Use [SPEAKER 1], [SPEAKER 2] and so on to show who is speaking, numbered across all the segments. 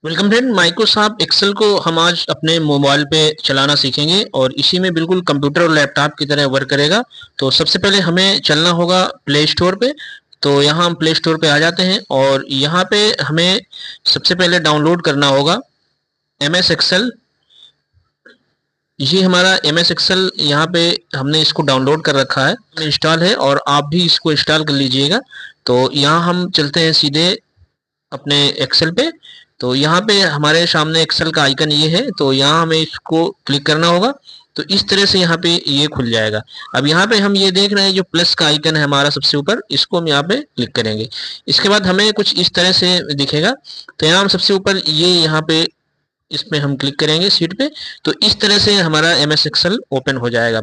[SPEAKER 1] Welcome friend. Microsoft Excel को हम आज अपने मोबाइल पे चलाना सीखेंगे और इसी में बिल्कुल कंप्यूटर और लैपटॉप की तरह वर्क करेगा। तो सबसे पहले हमें चलना होगा प्ले स्टोर पे। तो यहाँ हम प्ले स्टोर पे आ जाते हैं और यहाँ पे हमें सबसे पहले डाउनलोड करना होगा एम एस एक्सेल। ये हमारा एम एस एक्सेल यहाँ पे हमने इसको डाउनलोड कर रखा है, इंस्टॉल है और आप भी इसको इंस्टॉल कर लीजिएगा। तो यहाँ हम चलते हैं सीधे अपने एक्सेल पे। तो यहाँ पे हमारे सामने एक्सेल का आइकन ये है, तो यहाँ हमें इसको क्लिक करना होगा। तो इस तरह से यहाँ पे ये खुल जाएगा। अब यहाँ पे हम ये देख रहे हैं जो प्लस का आइकन है हमारा सबसे ऊपर, इसको हम यहाँ पे क्लिक करेंगे। इसके बाद हमें कुछ इस तरह से दिखेगा। तो यहाँ हम सबसे ऊपर ये यहाँ पे इसमें हम क्लिक करेंगे सीट पे। तो इस तरह से हमारा एम एस एक्सेल ओपन हो जाएगा।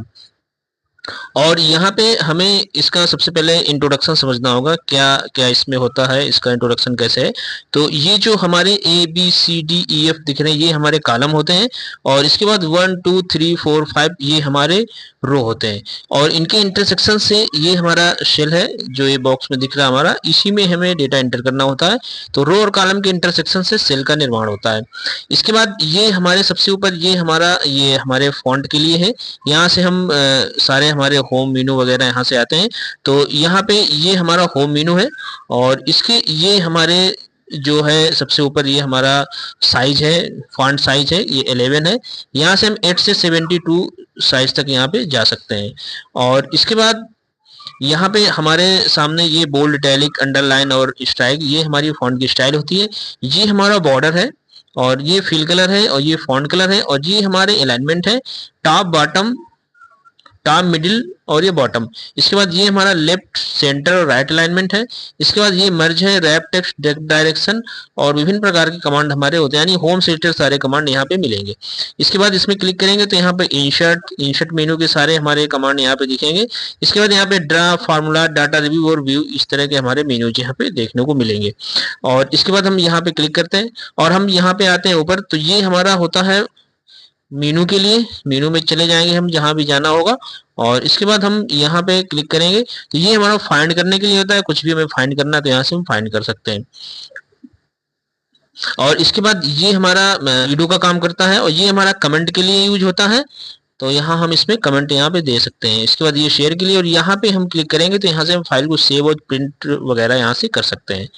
[SPEAKER 1] और यहाँ पे हमें इसका सबसे पहले इंट्रोडक्शन समझना होगा, क्या क्या इसमें होता है, इसका इंट्रोडक्शन कैसे है। तो ये जो हमारे ABCDEF दिख रहे हैं ये हमारे कॉलम होते हैं और इसके बाद 1 2 3 4 5 ये हमारे रो होते हैं और इनके इंटरसेक्शन से ये हमारा सेल है जो ये बॉक्स में दिख रहा है हमारा, इसी में हमें डेटा एंटर करना होता है। तो रो और कॉलम के इंटरसेक्शन से सेल का निर्माण होता है। इसके बाद ये हमारे सबसे ऊपर ये हमारे फॉन्ट के लिए है। यहाँ से हम सारे हमारे होम मेनू वगैरह यहाँ से आते हैं। तो यहाँ पे ये हमारा होम मेनू है और इसके ये हमारे जो है सबसे ऊपर ये हमारा साइज है, फॉन्ट साइज है ये 11 है। यहाँ से हम 8 से 72 साइज तक यहाँ पे जा सकते हैं। और इसके बाद यहाँ पे हमारे सामने ये बोल्ड, इटैलिक, अंडरलाइन और स्ट्राइक ये हमारी फॉन्ट की स्टाइल होती है। ये हमारा बॉर्डर है और ये फिल कलर है और ये फॉन्ट कलर है और ये हमारे अलाइनमेंट है, टॉप बॉटम, टॉप मिडिल और ये बॉटम। इसके बाद ये हमारा लेफ्ट सेंटर और राइट अलाइनमेंट है। इसके बाद ये मर्ज है, रैप टेक्स्ट, डायरेक्शन और विभिन्न प्रकार के कमांड हमारे होते हैं, यानी होम से रिलेटेड सारे कमांड यहाँ पे मिलेंगे। इसके बाद इसमें क्लिक करेंगे तो यहाँ पे इंसर्ट मेनू के सारे हमारे कमांड यहाँ पे दिखेंगे। इसके बाद यहाँ पे ड्रा, फार्मूला, डाटा रिव्यू और व्यू, इस तरह के हमारे मेनू यहाँ पे देखने को मिलेंगे। और इसके बाद हम यहाँ पे क्लिक करते हैं और हम यहाँ पे आते हैं ऊपर। तो ये हमारा होता है मेनू के लिए, मेनू में चले जाएंगे हम जहां भी जाना होगा और इसके बाद हम यहाँ पे क्लिक करेंगे। तो ये हमारा फाइंड करने के लिए होता है, कुछ भी हमें फाइंड करना है तो यहाँ से हम फाइंड कर सकते हैं। और इसके बाद ये हमारा वीडियो का काम करता है और ये हमारा कमेंट के लिए यूज होता है। तो यहाँ हम इसमें कमेंट यहाँ पे दे सकते हैं। इसके बाद ये शेयर के लिए, और यहाँ पे हम क्लिक करेंगे तो यहाँ से हम फाइल को सेव और प्रिंट वगैरह यहाँ से कर सकते हैं।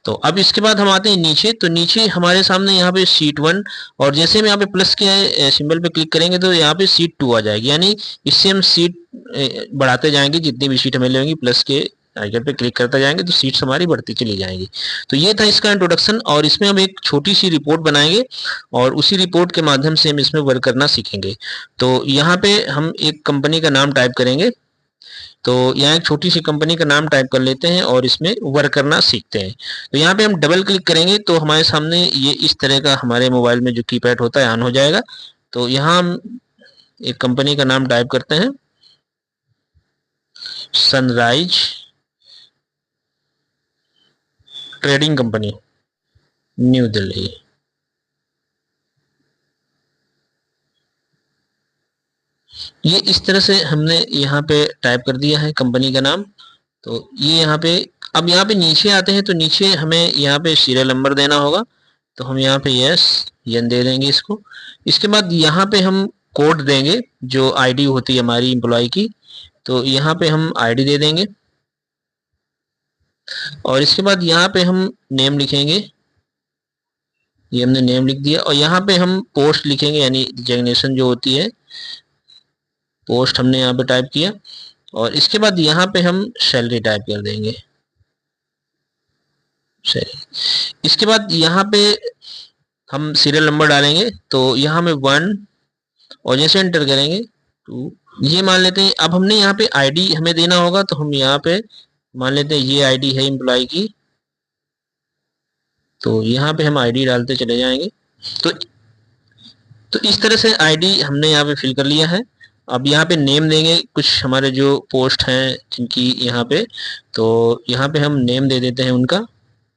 [SPEAKER 1] तो अब इसके बाद हम आते हैं नीचे। तो नीचे हमारे सामने यहाँ पे शीट 1 और जैसे हम यहाँ पे प्लस के सिंबल पे क्लिक करेंगे तो यहाँ पे शीट 2 आ जाएगी, यानी इससे हम सीट बढ़ाते जाएंगे। जितनी भी सीट हमें लेंगी प्लस के आइकन पे क्लिक करते जाएंगे तो सीट्स हमारी बढ़ती चली जाएंगी। तो ये था इसका इंट्रोडक्शन और इसमें हम एक छोटी सी रिपोर्ट बनाएंगे और उसी रिपोर्ट के माध्यम से हम इसमें वर्क करना सीखेंगे। तो यहाँ पे हम एक कंपनी का नाम टाइप करेंगे। तो यहाँ एक छोटी सी कंपनी का नाम टाइप कर लेते हैं और इसमें वर्क करना सीखते हैं। तो यहाँ पे हम डबल क्लिक करेंगे तो हमारे सामने ये इस तरह का हमारे मोबाइल में जो कीपैड होता है ऑन हो जाएगा। तो यहाँ हम एक कंपनी का नाम टाइप करते हैं, sunrise trading company, new Delhi. ये इस तरह से हमने यहाँ पे टाइप कर दिया है कंपनी का नाम। तो ये यहाँ पे, अब यहाँ पे नीचे आते हैं तो नीचे हमें यहाँ पे सीरियल नंबर देना होगा। तो हम यहाँ पे यस यन दे देंगे इसको। इसके बाद यहाँ पे हम कोड देंगे जो आईडी होती है हमारी एम्प्लॉय की। तो यहाँ पे हम आईडी दे देंगे और इसके बाद यहाँ पे हम नेम लिखेंगे। ये हमने नेम लिख दिया और यहाँ पे हम पोस्ट लिखेंगे, यानी डिजिग्नेशन जो होती है, पोस्ट हमने यहाँ पे टाइप किया। और इसके बाद यहाँ पे हम सैलरी टाइप कर देंगे, सैलरी। इसके बाद यहाँ पे हम सीरियल नंबर डालेंगे। तो यहाँ में 1 और जैसे एंटर करेंगे 2, ये मान लेते हैं। अब हमने यहाँ पे आईडी हमें देना होगा तो हम यहाँ पे मान लेते हैं ये आईडी है एम्प्लॉय की। तो यहाँ पे हम आईडी डालते चले जाएंगे। तो इस तरह से आईडी हमने यहाँ पे फिल कर लिया है। अब यहाँ पे नेम देंगे कुछ हमारे जो पोस्ट हैं जिनकी यहाँ पे। तो यहाँ पे हम नेम दे देते हैं उनका,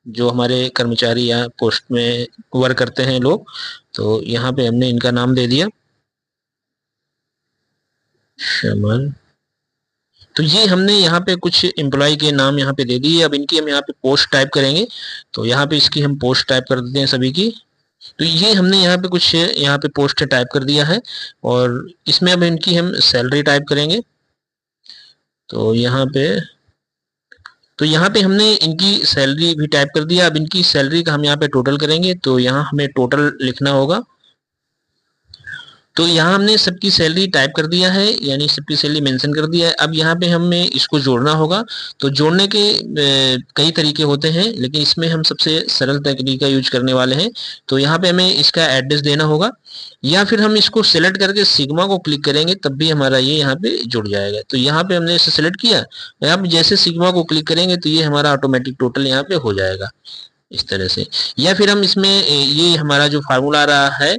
[SPEAKER 1] जो हमारे कर्मचारी यहाँ पोस्ट में वर्क करते हैं लोग। तो यहाँ पे हमने इनका नाम दे दिया, शमन। तो ये हमने यहाँ पे कुछ एम्प्लॉय के नाम यहाँ पे दे दिए। अब इनकी हम यहाँ पे पोस्ट टाइप करेंगे। तो यहाँ पे इसकी हम पोस्ट टाइप कर देते हैं सभी की। तो ये हमने यहाँ पे कुछ यहाँ पे पोस्ट टाइप कर दिया है और इसमें अब इनकी हम सैलरी टाइप करेंगे। तो यहाँ पे हमने इनकी सैलरी भी टाइप कर दिया। अब इनकी सैलरी का हम यहाँ पे टोटल करेंगे, तो यहाँ हमें टोटल लिखना होगा। तो यहाँ हमने सबकी सैलरी टाइप कर दिया है, यानी सबकी सैलरी मेंशन कर दिया है। अब यहाँ पे हमें इसको जोड़ना होगा। तो जोड़ने के कई तरीके होते हैं, लेकिन इसमें हम सबसे सरल तरीका यूज करने वाले हैं। तो यहाँ पे हमें इसका एड्रेस देना होगा, या फिर हम इसको सिलेक्ट करके सिग्मा को क्लिक करेंगे तब भी हमारा ये यहाँ पे जुड़ जाएगा। तो यहाँ पे हमने इसे सिलेक्ट किया, अब जैसे सिग्मा को क्लिक करेंगे तो ये हमारा ऑटोमेटिक टोटल यहाँ पे हो जाएगा इस तरह से। या फिर हम इसमें ये हमारा जो फार्मूला आ रहा है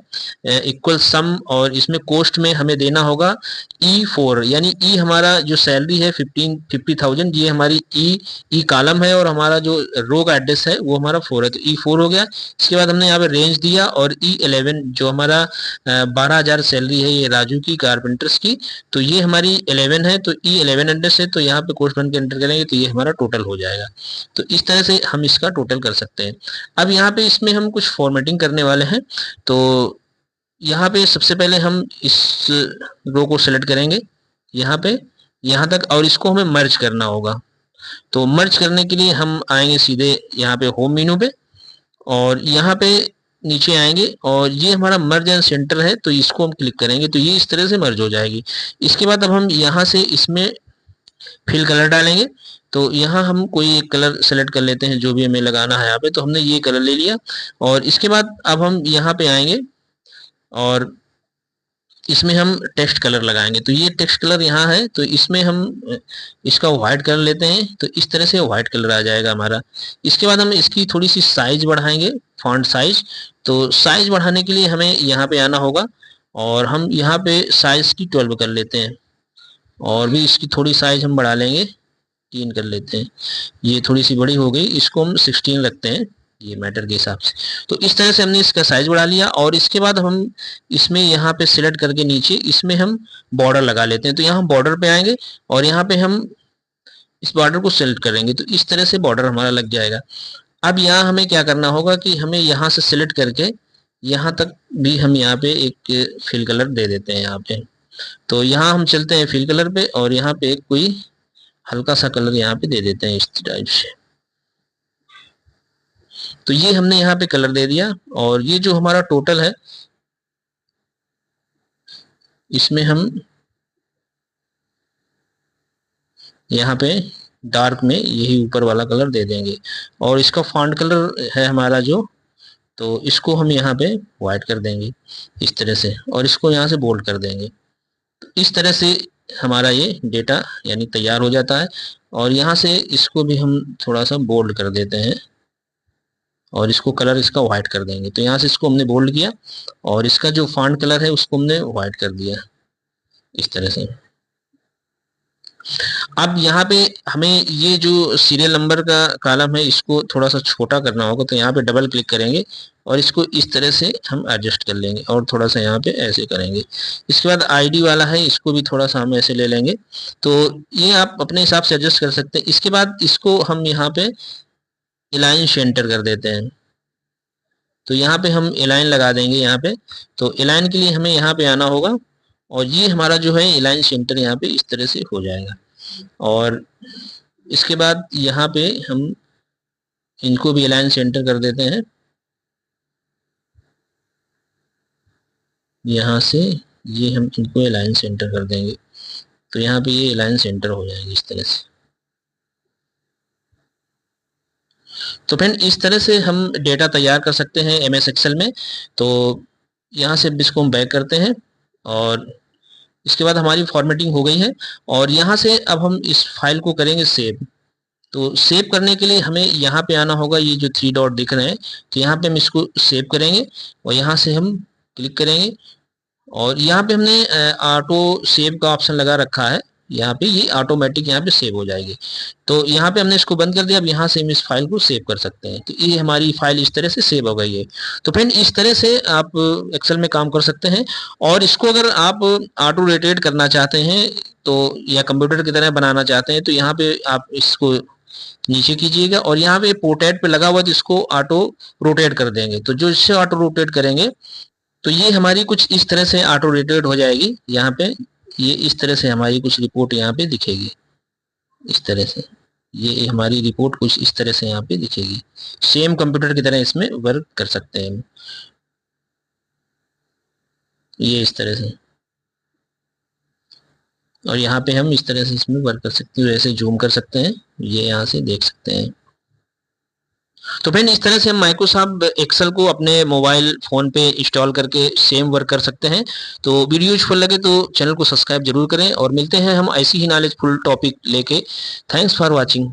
[SPEAKER 1] इक्वल सम, और इसमें कोस्ट में हमें देना होगा E4, यानी ई हमारा जो सैलरी है 50,000, ये हमारी ई कॉलम है और हमारा जो रो का एड्रेस है वो हमारा 4 है, तो E4 हो गया। इसके बाद हमने यहाँ पे रेंज दिया, और E11 जो हमारा 12,000 सैलरी है ये राजू की कारपेंटर्स की, तो ये हमारी 11 है, तो E11 एड्रेस है, तो यहाँ पे कोस्ट बन के एंटर करेंगे तो ये हमारा टोटल हो जाएगा। तो इस तरह से हम इसका टोटल कर सकते हैं। अब यहाँ पे इसमें हम कुछ फॉर्मेटिंग करने वाले हैं। तो यहाँ पे सबसे पहले हम इस रो को सेलेक्ट करेंगे यहाँ पे, यहाँ तक, और इसको हमें मर्ज करना होगा। तो मर्ज करने के लिए हम आएंगे सीधे यहाँ पे होम मेनू पे, और यहाँ पे नीचे आएंगे, और ये हमारा मर्ज एंड सेंटर है, तो इसको हम क्लिक करेंगे तो ये इस तरह से मर्ज हो जाएगी। इसके बाद अब हम यहाँ से इसमें फिल कलर डालेंगे। तो यहाँ हम कोई एक कलर सेलेक्ट कर लेते हैं जो भी हमें लगाना है यहाँ पे, तो हमने ये कलर ले लिया। और इसके बाद अब हम यहाँ पे आएंगे और इसमें हम टेक्स्ट कलर लगाएंगे। तो ये टेक्स्ट कलर यहाँ है, तो इसमें हम इसका व्हाइट कलर लेते हैं, तो इस तरह से व्हाइट कलर आ जाएगा हमारा। इसके बाद हम इसकी थोड़ी सी साइज बढ़ाएंगे, फॉन्ट साइज। तो साइज बढ़ाने के लिए हमें यहाँ पे आना होगा, और हम यहाँ पे साइज की 12 कर लेते हैं, और भी इसकी थोड़ी साइज हम बढ़ा लेंगे, 3 कर लेते हैं। ये थोड़ी सी बड़ी हो गई, इसको हम 16 रखते हैं, ये मैटर के हिसाब से। तो इस तरह से हमने इसका साइज बढ़ा लिया, और इसके बाद हम इसमें यहाँ पे सिलेक्ट करके नीचे इसमें हम बॉर्डर लगा लेते हैं। तो यहाँ बॉर्डर पे आएंगे और यहाँ पे हम इस बॉर्डर को सिलेक्ट करेंगे, तो इस तरह से बॉर्डर हमारा लग जाएगा। अब यहाँ हमें क्या करना होगा कि हमें यहाँ से सिलेक्ट करके यहाँ तक भी हम यहाँ पे एक फिल कलर दे देते हैं यहाँ पे। तो यहाँ हम चलते हैं फिल कलर पे, और यहाँ पे कोई हल्का सा कलर यहाँ पे दे देते हैं इस टाइप से। तो ये हमने यहाँ पे कलर दे दिया, और ये जो हमारा टोटल है इसमें हम यहाँ पे डार्क में यही ऊपर वाला कलर दे देंगे, और इसका फॉन्ट कलर है हमारा जो, तो इसको हम यहाँ पे व्हाइट कर देंगे इस तरह से, और इसको यहाँ से बोल्ड कर देंगे। तो इस तरह से हमारा ये डेटा यानी तैयार हो जाता है। और यहाँ से इसको भी हम थोड़ा सा बोल्ड कर देते हैं, और इसको कलर इसका व्हाइट कर देंगे। तो यहाँ से इसको हमने बोल्ड किया, और इसका जो फॉन्ट कलर है उसको हमने व्हाइट कर दिया इस तरह से। अब यहाँ पे हमें ये जो सीरियल नंबर का कॉलम है इसको थोड़ा सा छोटा करना होगा, तो यहाँ पे डबल क्लिक करेंगे और इसको इस तरह से हम एडजस्ट कर लेंगे, और थोड़ा सा यहाँ पे ऐसे करेंगे। इसके बाद आईडी वाला है, इसको भी थोड़ा सा हम ऐसे ले लेंगे। तो ये आप अपने हिसाब से एडजस्ट कर सकते हैं। इसके बाद इसको हम यहाँ पे अलाइन सेंटर कर देते हैं, तो यहाँ पे हम अलाइन लगा देंगे यहाँ पे। तो अलाइन के लिए हमें यहाँ पे आना होगा, और ये हमारा जो है अलाइन सेंटर यहाँ पे इस तरह से हो जाएगा। और इसके बाद यहाँ पे हम इनको भी अलाइन सेंटर कर देते हैं, यहाँ से ये हम इनको अलाइन सेंटर कर देंगे, तो यहाँ पे ये अलाइन सेंटर हो जाएंगे इस तरह से। तो फ्रेंड इस तरह से हम डेटा तैयार कर सकते हैं एमएस एक्सेल में। तो यहाँ से इसको हम बैक करते हैं, और इसके बाद हमारी फॉर्मेटिंग हो गई है, और यहाँ से अब हम इस फाइल को करेंगे सेव। तो सेव करने के लिए हमें यहाँ पे आना होगा, ये जो 3 डॉट दिख रहे हैं, तो यहाँ पे हम इसको सेव करेंगे, और यहाँ से हम क्लिक करेंगे, और यहाँ पे हमने ऑटो सेव का ऑप्शन लगा रखा है, यहाँ पे ये ऑटोमेटिक यहाँ पे सेव हो जाएगी। तो यहाँ पे हमने इसको बंद कर दिया। अब यहाँ से हम इस फाइल को सेव कर सकते हैं, तो ये हमारी फाइल इस तरह से सेव हो गई है। तो फ्रेंड इस तरह से आप एक्सेल में काम कर सकते हैं, और इसको अगर आप ऑटो रोटेट करना चाहते हैं तो, या कंप्यूटर की तरह बनाना चाहते हैं, तो यहाँ पे आप इसको नीचे कीजिएगा और यहाँ पे पोर्ट्रेट पे लगा हुआ तो इसको ऑटो रोटेट कर देंगे। तो जो इससे ऑटो रोटेट करेंगे तो ये हमारी कुछ इस तरह से ऑटो रोटेट हो जाएगी। यहाँ पे ये इस तरह से हमारी कुछ रिपोर्ट यहाँ पे दिखेगी, इस तरह से ये हमारी रिपोर्ट कुछ इस तरह से यहाँ पे दिखेगी। सेम कंप्यूटर की तरह इसमें वर्क कर सकते हैं हम, ये इस तरह से। और यहाँ पे हम इस तरह से इसमें वर्क कर सकते हैं, ऐसे जूम कर सकते हैं, ये यहाँ से देख सकते हैं। तो फ्रेंड इस तरह से हम माइक्रोसॉफ्ट एक्सेल को अपने मोबाइल फ़ोन पे इंस्टॉल करके सेम वर्क कर सकते हैं। तो वीडियो यूजफुल लगे तो चैनल को सब्सक्राइब जरूर करें और मिलते हैं हम ऐसी ही नॉलेजफुल टॉपिक लेके। Thanks for watching.